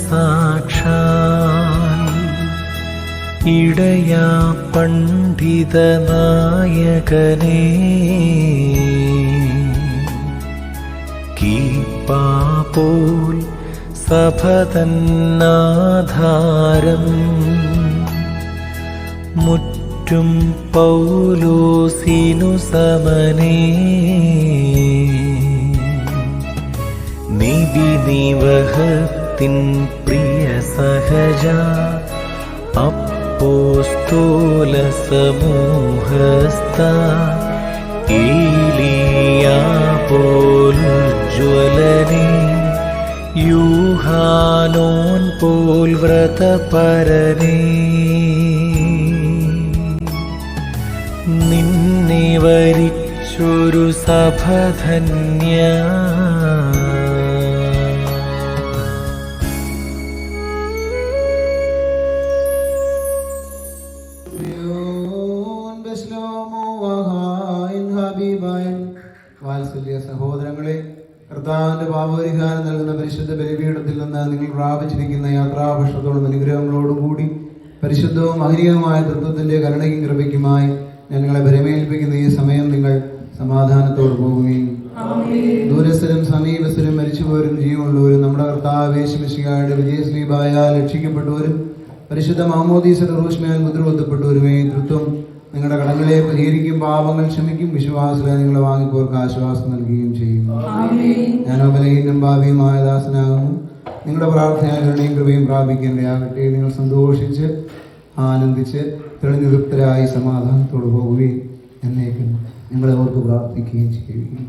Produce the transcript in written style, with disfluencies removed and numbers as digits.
സാക്ഷാൽ ഇടയാ പണ്ഡിത നായകനേ, കീപ്പാപോൽ സഭതന്നാധാരം മുറ്റും പൗലോസിനു സമനേ, നിവിനിവഹത്തിൻ പ്രിയ സഹജ അപ്പോസ്തോല സമൂഹസ്ഥ ഏലിയാ പോലുജ്വലനേ, യൂഹാനോൻ പോൽ വ്രതപരനേ, നിന്നെ വരിച്ചൊരു സഭധന്യ. വാത്സല്യ സഹോദരങ്ങളെ, കർത്താവിന്റെ പാപപരിഹാരം നൽകുന്ന പരിശുദ്ധ ബലിപീഠത്തിൽ നിന്ന് നിങ്ങൾ പ്രാപിച്ചിരിക്കുന്ന യാത്രാഭക്ഷണത്തോടും അനുഗ്രഹങ്ങളോടും കൂടി പരിശുദ്ധവും മഹനീയവുമായ തത്വത്തിന്റെ കരുണയ്ക്കും കൃപയ്ക്കുമായി ഞാൻ നിങ്ങളെ ഭരമേൽപ്പിക്കുന്ന ഈ സമയം നിങ്ങൾ സമാധാനത്തോട് പോകുകയും ദൂരസ്ഥരും സമീപസ്ഥരും മരിച്ചുപോരും ജീവനുള്ളവരും നമ്മുടെ കർത്താവ് യേശു മിശിഹായുടെ വിജയസ്ലീബായാൽ രക്ഷിക്കപ്പെട്ടവരും പരിശുദ്ധ മാമോദീസയുടെ റൂഷ്മയാൽ മുദ്രവത്തപ്പെട്ടവരുമേ, തൃത്വം നിങ്ങളുടെ കടങ്ങളെ പരിഹരിക്കും, പാപങ്ങൾ ക്ഷമിക്കും, വിശ്വാസത്തെ നിങ്ങളെ വാങ്ങിപ്പോർക്ക് ആശ്വാസം നൽകുകയും ചെയ്യും. ഞാനോ ബലഹീനം ഭാവിയുമായ ദാസനാകുന്നു. നിങ്ങളുടെ പ്രാർത്ഥനയും കൃപയും പ്രാപിക്കേണ്ടയാകട്ടെ. നിങ്ങൾ സന്തോഷിച്ച് ആനന്ദിച്ച് തെളിഞ്ഞുതൃപ്തരായി സമാധാനത്തോട് പോകുകയും എന്നേക്കും നിങ്ങളെ ഓർക്ക് പ്രാർത്ഥിക്കുകയും ചെയ്യുകയും.